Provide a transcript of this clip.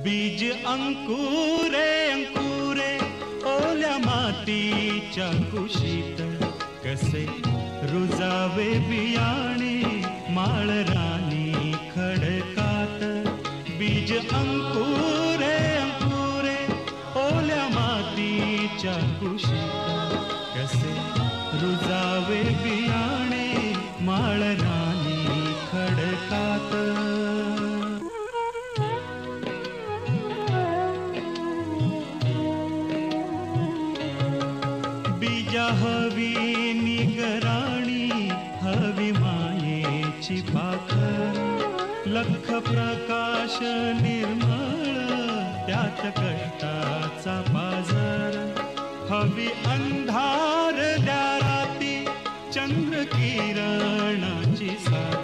बीज अंकुरे अंकुरे ओल्या मातीच्या कुशीत, कसे रुजावे बियाणे माळरानी खडकात. बीज अंकुरे अंकुरे ओल्या मातीच्या कुशीत, कसे रुजावे बियाणे माळरानी खडकात. बीजा हवी निगराणी, हवी मायेची पाखर. लख प्रकाश निर्मळ त्यात कष्टाचा बाजार. हवी अंधार द्या राती, चंद्र किरण